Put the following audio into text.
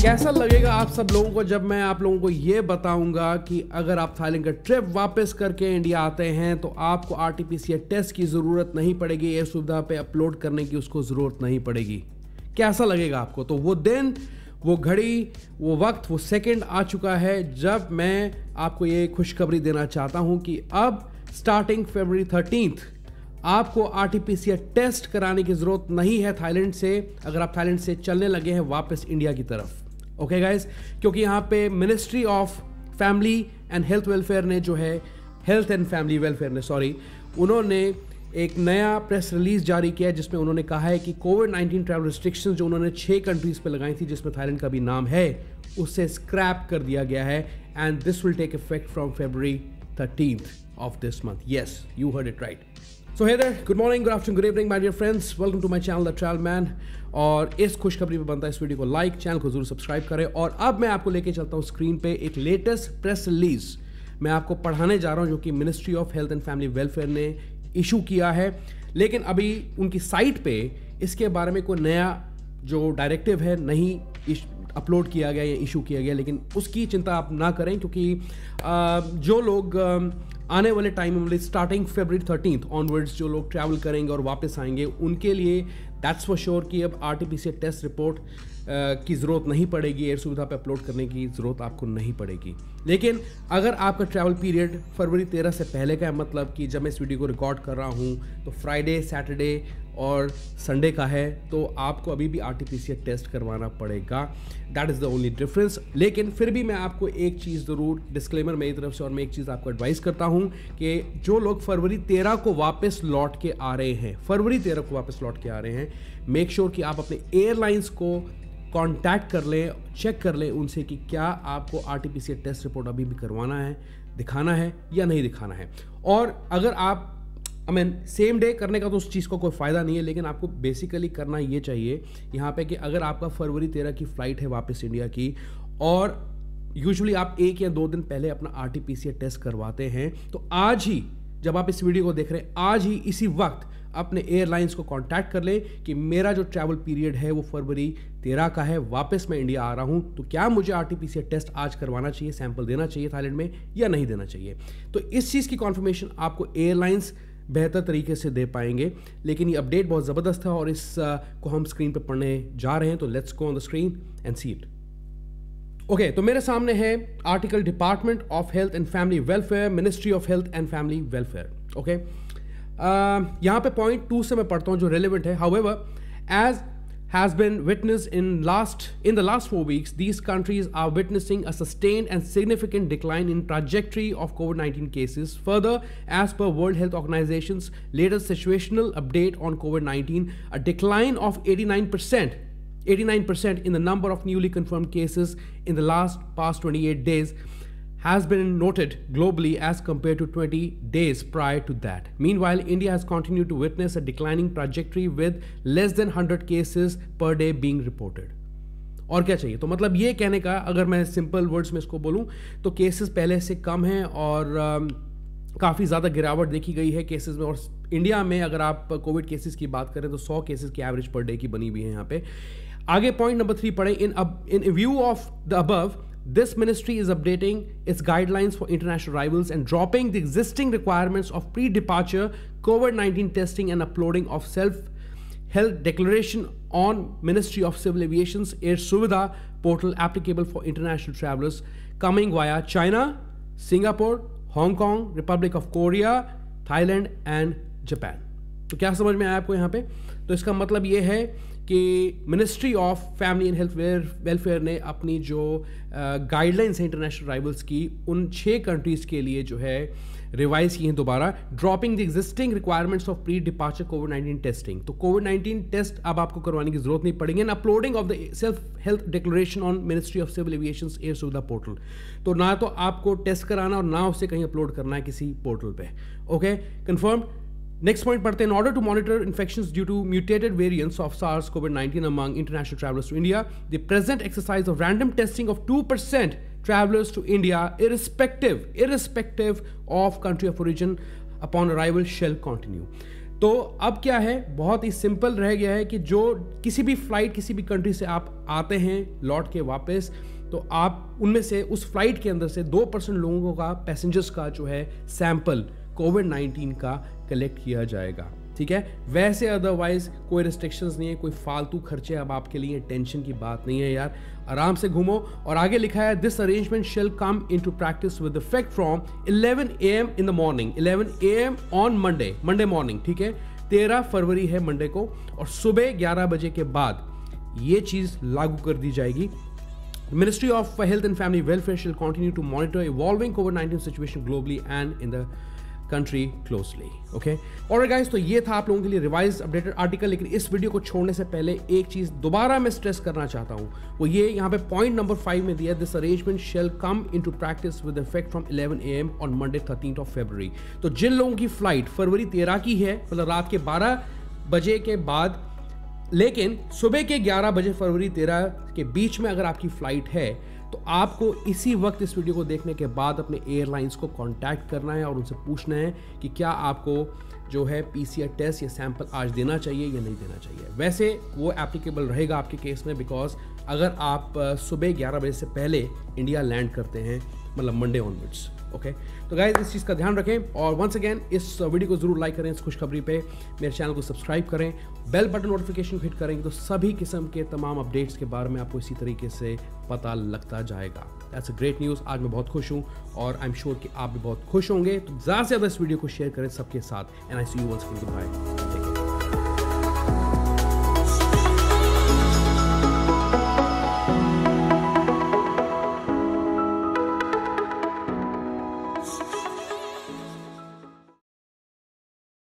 कैसा लगेगा आप सब लोगों को जब मैं आप लोगों को ये बताऊंगा कि अगर आप थाईलैंड का ट्रिप वापस करके इंडिया आते हैं तो आपको आरटीपीसीआर टेस्ट की ज़रूरत नहीं पड़ेगी, एयर सुविधा पे अपलोड करने की उसको ज़रूरत नहीं पड़ेगी। कैसा लगेगा आपको? तो वो दिन, वो घड़ी, वो वक्त, वो सेकंड आ चुका है जब मैं आपको ये खुशखबरी देना चाहता हूँ कि अब स्टार्टिंग फरवरी 13 आपको आरटीपीसीआर टेस्ट कराने की ज़रूरत नहीं है थाईलैंड से, अगर आप थाईलैंड से चलने लगे हैं वापस इंडिया की तरफ। ओके गाइस, क्योंकि यहाँ पे ministry of family and health welfare ने जो है उन्होंने एक नया प्रेस रिलीज जारी किया जिसमें उन्होंने कहा है कि कोविड-19 ट्रैवल रिस्ट्रिक्शंस जो उन्होंने 6 कंट्रीज पे लगाई थी जिसमें थाईलैंड का भी नाम है, उससे स्क्रैप कर दिया गया है and this will take effect from February 13th of this month. Yes, you heard it right. So hey there, good morning, good afternoon, good evening my dear friends, welcome to my channel The Travel Man। और इस खुशखबरी पे बनता है इस video को like, channel को जरूर सब्सक्राइब करें। और अब मैं आपको लेके चलता हूँ स्क्रीन पे एक लेटेस्ट प्रेस रिलीज मैं आपको पढ़ाने जा रहा हूँ जो कि ministry of health and family welfare ने इशू किया है, लेकिन अभी उनकी साइट पे इसके बारे में कोई नया जो डायरेक्टिव है नहीं अपलोड किया गया या इशू किया गया, लेकिन उसकी चिंता आप ना करें क्योंकि जो लोग आने वाले टाइम में स्टार्टिंग फरवरी 13 ऑनवर्ड्स जो लोग ट्रैवल करेंगे और वापस आएंगे उनके लिए दैट्स फॉर श्योर कि अब आरटीपीसीआर टेस्ट रिपोर्ट की ज़रूरत नहीं पड़ेगी, एयर सुविधा पे अपलोड करने की ज़रूरत आपको नहीं पड़ेगी। लेकिन अगर आपका ट्रैवल पीरियड फरवरी 13 से पहले का है, मतलब कि जब मैं इस वीडियो को रिकॉर्ड कर रहा हूँ तो फ्राइडे, सैटरडे और संडे का है, तो आपको अभी भी आरटीपीसीआर टेस्ट करवाना पड़ेगा। That is the only difference. लेकिन फिर भी मैं आपको एक चीज़ ज़रूर डिस्क्लेमर मेरी तरफ से और मैं एक चीज़ आपको एडवाइस करता हूँ कि जो लोग फरवरी 13 को वापस लौट के आ रहे हैं, मेक श्योर कि आप अपने एयरलाइंस को कांटेक्ट कर लें, चेक कर लें उनसे कि क्या आपको आरटीपीसीआर टेस्ट रिपोर्ट अभी भी करवाना है, दिखाना है या नहीं दिखाना है। और अगर आप सेम डे करने का तो उस चीज़ को कोई फ़ायदा नहीं है, लेकिन आपको बेसिकली करना ये चाहिए यहाँ पे कि अगर आपका फरवरी 13 की फ़्लाइट है वापस इंडिया की और यूजुअली आप 1 या 2 दिन पहले अपना आरटीपीसीआर टेस्ट करवाते हैं, तो आज ही जब आप इस वीडियो को देख रहे हैं, आज ही इसी वक्त अपने एयरलाइंस को कांटेक्ट कर लें कि मेरा जो ट्रैवल पीरियड है वो फरवरी 13 का है, वापस मैं इंडिया आ रहा हूं, तो क्या मुझे आरटीपीसीआर टेस्ट आज करवाना चाहिए, सैंपल देना चाहिए थाईलैंड में या नहीं देना चाहिए। तो इस चीज़ की कॉन्फर्मेशन आपको एयरलाइंस बेहतर तरीके से दे पाएंगे। लेकिन ये अपडेट बहुत ज़बरदस्त है और इस को हम स्क्रीन पर पढ़ने जा रहे हैं, तो let's go on the screen and see it. Okay, तो मेरे सामने है article department of health and family welfare, ministry of health and family welfare. Okay, यहाँ पे पॉइंट 2 से मैं पढ़ता हूँ जो रेलिवेंट है। However, as has been witnessed in the last 4 weeks, these countries are witnessing a sustained and significant decline in trajectory of COVID-19 cases. Further, as per World Health Organization's latest situational update on COVID-19, a decline of 89% in the number of newly confirmed cases in the past 28 days has been noted globally as compared to 20 days prior to that. Meanwhile, India has continued to witness a declining trajectory with less than 100 cases per day being reported. और क्या चाहिए? तो मतलब ये कहने का, अगर मैं सिंपल वर्ड्स में इसको बोलूं तो केसेस पहले से कम हैं और काफ़ी ज़्यादा गिरावट देखी गई है केसेस में। और इंडिया में अगर आप कोविड केसेस की बात करें तो 100 केसेस की एवरेज पर डे की बनी हुई है यहाँ पे। आगे पॉइंट नंबर 3 पढ़ें। इन view of the above, this ministry is updating its guidelines for international arrivals and dropping the existing requirements of pre-departure COVID-19 testing and uploading of self-health declaration on Ministry of Civil Aviation's Air Suvidha portal applicable for international travelers coming via China, Singapore, Hong Kong, Republic of Korea, Thailand and Japan। तो क्या समझ में आया आपको यहाँ पे? तो इसका मतलब ये है कि ministry of family and health welfare ने अपनी जो गाइडलाइंस हैं इंटरनेशनल अराइवल्स की उन 6 कंट्रीज़ के लिए जो है रिवाइज की हैं दोबारा, dropping the existing requirements of pre departure covid testing. तो कोविड-19 टेस्ट अब आपको करवाने की जरूरत नहीं पड़ेगी। And uploading of the self health declaration on ministry of civil aviation air Suvidha portal. तो ना तो आपको टेस्ट कराना और ना उसे कहीं अपलोड करना है किसी पोर्टल पे। Okay, confirm. नेक्स्ट पॉइंट पढ़ते हैं। In order to monitor infections due to mutated variants of SARS-CoV-19 among international travelers to India, the present exercise of random testing of 2% travelers to India, irrespective of country of origin upon arrival, shall continue. तो अब क्या है, बहुत ही simple रह गया है कि जो किसी भी फ्लाइट किसी भी कंट्री से आप आते हैं लौट के वापस, तो आप उनमें से उस फ्लाइट के अंदर से 2% लोगों का, पैसेंजर्स का जो है सैंपल कोविड-19 का कलेक्ट किया जाएगा, ठीक है। वैसे अदरवाइज कोई रिस्ट्रिक्शंस नहीं है, कोई फालतू खर्चे अब आपके लिए टेंशन की बात नहीं है यार, आराम से घूमो। और आगे लिखा है this arrangement shall come into practice with effect from 11 AM in the morning, 11 AM on Monday morning, ठीक है। 13 फरवरी है मंडे को, और सुबह 11 बजे के बाद ये चीज लागू कर दी जाएगी। Ministry of Health and Family Welfare shall continue to monitor evolving COVID-19 situation globally and in the country closely. Okay? Alright guys, तो ये था आप लोगों के लिए रिवाइज अपडेटेड आर्टिकल। लेकिन इस वीडियो को छोड़ने से पहले एक चीज दोबारा मैं स्ट्रेस करना चाहता हूँ, वो ये यहाँ पे पॉइंट नंबर 5 में दिया, this arrangement shall come into practice with effect from 11 AM on Monday 13th of February। तो जिन लोगों की फ्लाइट फरवरी 13 की है, मतलब रात के 12 बजे के बाद, लेकिन सुबह के 11 बजे फरवरी 13 के बीच में अगर आपकी फ्लाइट है, तो आपको इसी वक्त इस वीडियो को देखने के बाद अपने एयरलाइंस को कांटेक्ट करना है और उनसे पूछना है कि क्या आपको जो है PCR टेस्ट या सैंपल आज देना चाहिए या नहीं देना चाहिए। वैसे वो एप्लीकेबल रहेगा आपके केस में, बिकॉज अगर आप सुबह 11 बजे से पहले इंडिया लैंड करते हैं, मतलब मंडे ऑनवर्ड्स। ओके, तो गाइस इस चीज़ का ध्यान रखें, और वंस अगेन इस वीडियो को जरूर लाइक करें, इस खुशखबरी पे मेरे चैनल को सब्सक्राइब करें, बेल बटन नोटिफिकेशन हिट करेंगे तो सभी किस्म के तमाम अपडेट्स के बारे में आपको इसी तरीके से पता लगता जाएगा। That's a great news. आज मैं बहुत खुश हूँ और आई एम श्योर कि आप भी बहुत खुश होंगे। तो ज़्यादा से ज़्यादा इस वीडियो को शेयर करें सबके साथ, and I see you once again. Good bye.